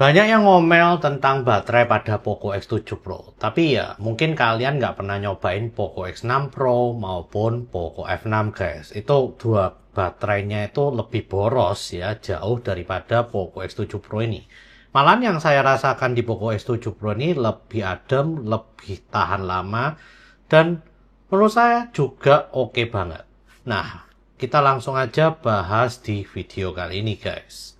Banyak yang ngomel tentang baterai pada Poco X7 Pro, tapi ya mungkin kalian nggak pernah nyobain Poco X6 Pro maupun Poco F6 guys. Itu dua baterainya itu lebih boros ya, jauh daripada Poco X7 Pro ini. Malahan yang saya rasakan di Poco X7 Pro ini lebih adem, lebih tahan lama, dan menurut saya juga oke banget. Nah, kita langsung aja bahas di video kali ini guys.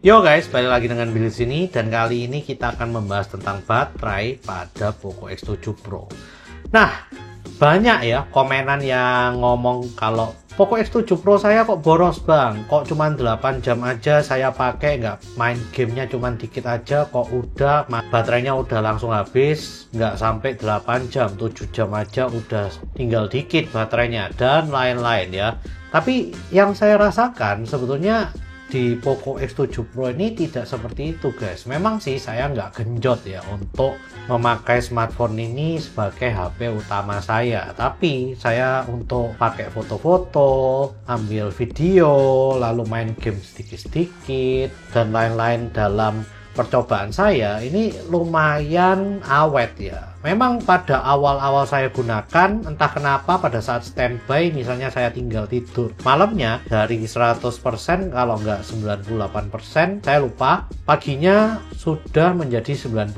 Yo guys, balik lagi dengan Billy sini, dan kali ini kita akan membahas tentang baterai pada Poco X7 Pro. Nah, banyak ya komenan yang ngomong kalau Poco X7 Pro saya kok boros bang, kok cuma 8 jam aja saya pakai, nggak main gamenya cuma dikit aja kok udah baterainya udah langsung habis, nggak sampai 8 jam, 7 jam aja udah tinggal dikit baterainya, dan lain-lain ya. Tapi yang saya rasakan sebetulnya di Poco X7 Pro ini tidak seperti itu guys. Memang sih saya nggak genjot ya untuk memakai smartphone ini sebagai HP utama saya, tapi saya untuk pakai foto-foto, ambil video, lalu main game sedikit-sedikit dan lain-lain dalam percobaan saya ini lumayan awet ya. Memang pada awal-awal saya gunakan, entah kenapa pada saat standby misalnya saya tinggal tidur malamnya, dari 100% kalau nggak 98% saya lupa, paginya sudah menjadi 92%,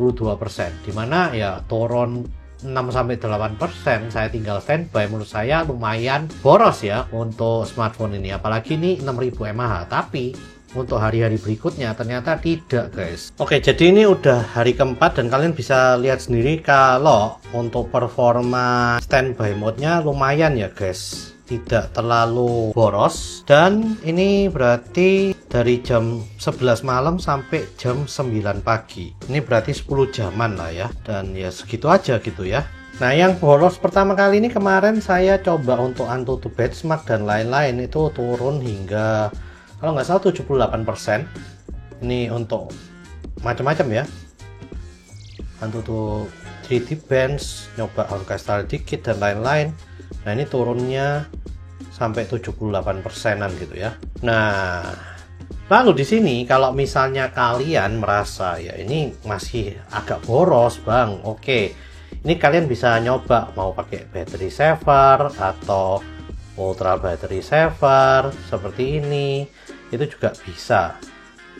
dimana ya turun 6-8% saya tinggal standby. Menurut saya lumayan boros ya untuk smartphone ini, apalagi ini 6000 mAh, tapi untuk hari-hari berikutnya ternyata tidak guys. Oke, jadi ini udah hari keempat dan kalian bisa lihat sendiri kalau untuk performa standby mode-nya lumayan ya guys, tidak terlalu boros. Dan ini berarti dari jam 11 malam sampai jam 9 pagi, ini berarti 10 jaman lah ya, dan ya segitu aja gitu ya. Nah, yang boros pertama kali ini kemarin saya coba untuk AnTuTu benchmark dan lain-lain, itu turun hingga kalau nggak salah 78%. Ini untuk macam-macam ya, AnTuTu 3D Bench, nyoba orkestral dikit dan lain-lain. Nah, ini turunnya sampai 78%-an gitu ya. Nah, lalu di sini kalau misalnya kalian merasa ya ini masih agak boros bang, oke, ini kalian bisa nyoba mau pakai battery saver atau ultra battery saver seperti ini, itu juga bisa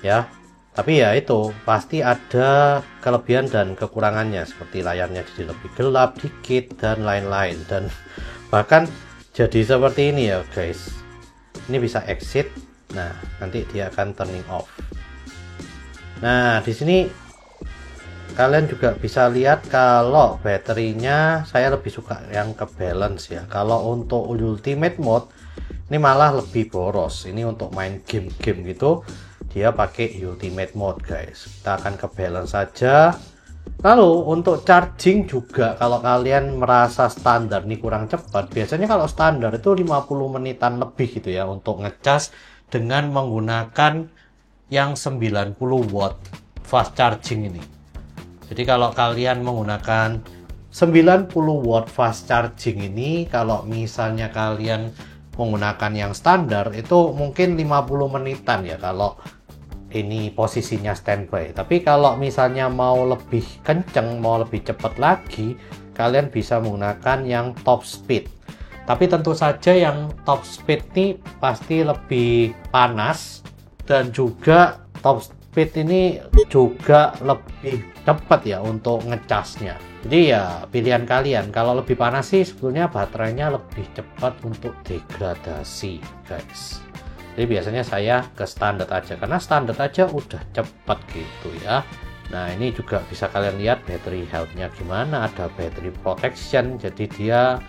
ya. Tapi ya itu pasti ada kelebihan dan kekurangannya, seperti layarnya jadi lebih gelap dikit dan lain-lain, dan bahkan jadi seperti ini ya guys. Ini bisa exit, nah nanti dia akan turning off. Nah, di sini kalian juga bisa lihat kalau baterainya saya lebih suka yang ke balance ya. Kalau untuk ultimate mode ini malah lebih boros. Ini untuk main game-game gitu dia pakai ultimate mode guys. Kita akan ke balance saja. Lalu untuk charging juga, kalau kalian merasa standar nih kurang cepat, biasanya kalau standar itu 50 menitan lebih gitu ya untuk ngecas dengan menggunakan yang 90 watt fast charging ini. Jadi kalau kalian menggunakan 90 watt fast charging ini, kalau misalnya kalian menggunakan yang standar itu mungkin 50 menitan ya kalau ini posisinya standby. Tapi kalau misalnya mau lebih kenceng, mau lebih cepat lagi, kalian bisa menggunakan yang top speed. Tapi tentu saja yang top speed ini pasti lebih panas, dan juga top speed ini juga lebih cepat ya untuk ngecasnya. Jadi ya pilihan kalian. Kalau lebih panas sih sebetulnya baterainya lebih cepat untuk degradasi guys. Jadi biasanya saya ke standar aja, karena standar aja udah cepat gitu ya. Nah, ini juga bisa kalian lihat battery health-nya gimana, ada battery protection, jadi dia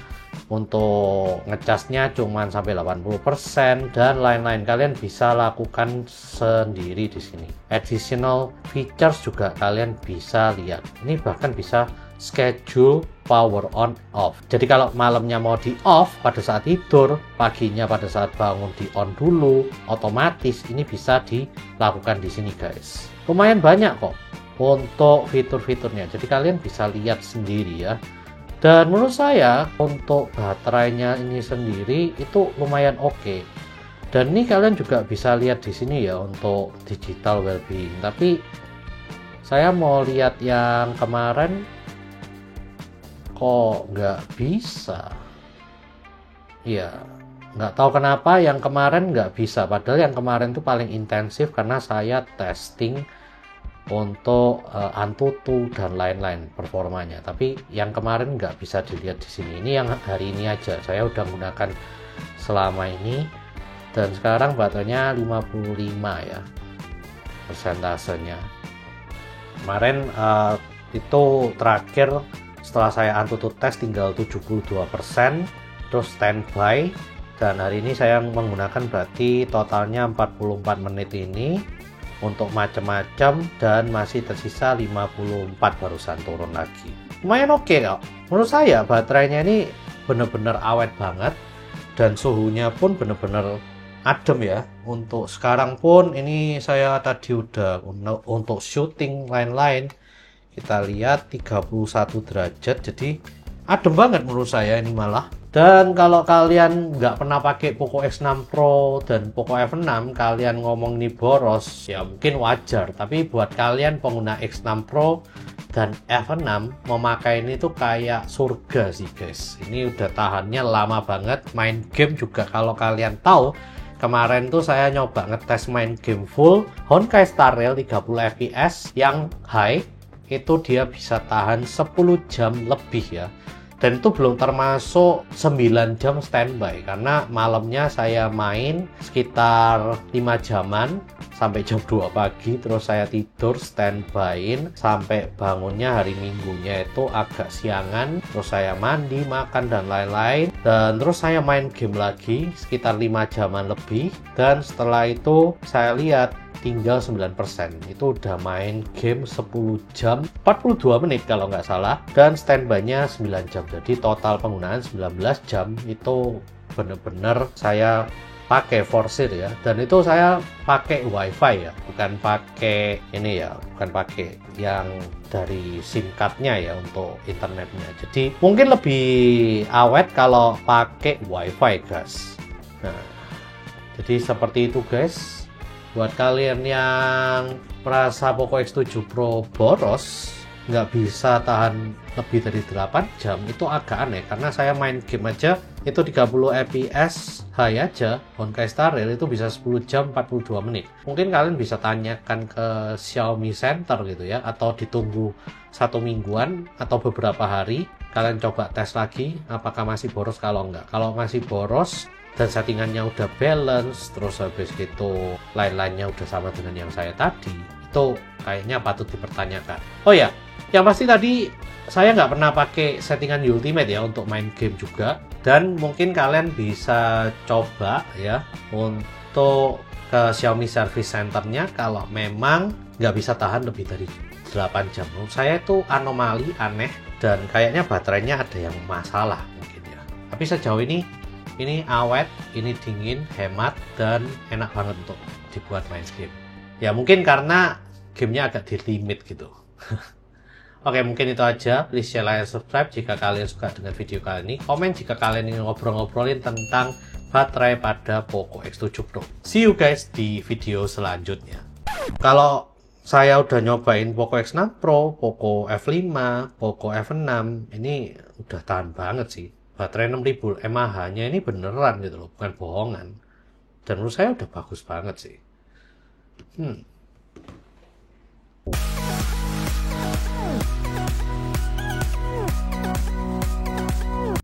untuk ngecasnya cuman sampai 80% dan lain-lain. Kalian bisa lakukan sendiri di sini. Additional features juga kalian bisa lihat. Ini bahkan bisa schedule power on off. Jadi kalau malamnya mau di off pada saat tidur, paginya pada saat bangun di on dulu, otomatis ini bisa dilakukan di sini guys. Lumayan banyak kok untuk fitur-fiturnya. Jadi kalian bisa lihat sendiri ya. Dan menurut saya untuk baterainya ini sendiri itu lumayan oke. Dan ini kalian juga bisa lihat di sini ya untuk digital well-being. Tapi saya mau lihat yang kemarin kok nggak bisa. Ya, nggak tahu kenapa yang kemarin nggak bisa. Padahal yang kemarin itu paling intensif karena saya testing untuk Antutu dan lain-lain performanya. Tapi yang kemarin nggak bisa dilihat di sini. Ini yang hari ini aja. Saya udah menggunakan selama ini dan sekarang baterainya 55 ya persentasenya. Kemarin itu terakhir setelah saya Antutu tes tinggal 72%, terus standby. Dan hari ini saya menggunakan berarti totalnya 44 menit ini untuk macam-macam dan masih tersisa 54 barusan turun lagi. Lumayan oke kok. Menurut saya baterainya ini bener-bener awet banget dan suhunya pun bener-bener adem ya. Untuk sekarang pun ini saya tadi udah untuk syuting lain-lain kita lihat 31 derajat, jadi adem banget menurut saya ini malah. Dan kalau kalian nggak pernah pakai Poco X6 Pro dan Poco F6, kalian ngomong ini boros, ya mungkin wajar. Tapi buat kalian pengguna X6 Pro dan F6, memakai ini tuh kayak surga sih guys. Ini udah tahannya lama banget. Main game juga kalau kalian tahu, kemarin tuh saya nyoba ngetes main game full Honkai Star Rail 30 fps yang high, itu dia bisa tahan 10 jam lebih ya. Dan itu belum termasuk 9 jam standby karena malamnya saya main sekitar 5 jaman sampai jam 2 pagi, terus saya tidur standbyin sampai bangunnya hari Minggunya itu agak siangan, terus saya mandi, makan dan lain-lain, dan terus saya main game lagi sekitar 5 jaman lebih, dan setelah itu saya lihat tinggal 9%. Itu udah main game 10 jam 42 menit kalau nggak salah, dan standby-nya 9 jam. Jadi total penggunaan 19 jam. Itu bener-bener saya pakai forsir ya, dan itu saya pakai wifi ya, bukan pakai ini ya, bukan pakai yang dari SIM card-nya ya untuk internetnya. Jadi mungkin lebih awet kalau pakai wifi guys. Nah, jadi seperti itu guys. Buat kalian yang merasa Poco X7 Pro boros, nggak bisa tahan lebih dari 8 jam, itu agak aneh. Karena saya main game aja, itu 30 fps high aja, Honkai Star Rail itu bisa 10 jam 42 menit. Mungkin kalian bisa tanyakan ke Xiaomi Center gitu ya, atau ditunggu 1 mingguan atau beberapa hari, kalian coba tes lagi, apakah masih boros. Kalau nggak, kalau masih boros, dan settingannya udah balance, terus habis itu lain-lainnya udah sama dengan yang saya tadi, itu kayaknya patut dipertanyakan. Oh ya, yang pasti tadi saya nggak pernah pakai settingan ultimate ya untuk main game juga, dan mungkin kalian bisa coba ya untuk ke Xiaomi Service Centernya kalau memang nggak bisa tahan lebih dari 8 jam. Menurut saya itu anomali, aneh, dan kayaknya baterainya ada yang masalah mungkin ya. Tapi sejauh ini awet, ini dingin, hemat, dan enak banget untuk dibuat main game. Ya mungkin karena gamenya agak di limit gitu. Oke, mungkin itu aja. Please share, like, subscribe jika kalian suka dengan video kali ini. Komen jika kalian ingin ngobrol-ngobrolin tentang baterai pada Poco X7 Pro. See you guys di video selanjutnya. Kalau saya udah nyobain Poco X6 Pro, Poco F5, Poco F6, ini udah tahan banget sih. Baterai 6000 mAh-nya ini beneran gitu loh, bukan bohongan. Dan menurut saya udah bagus banget sih.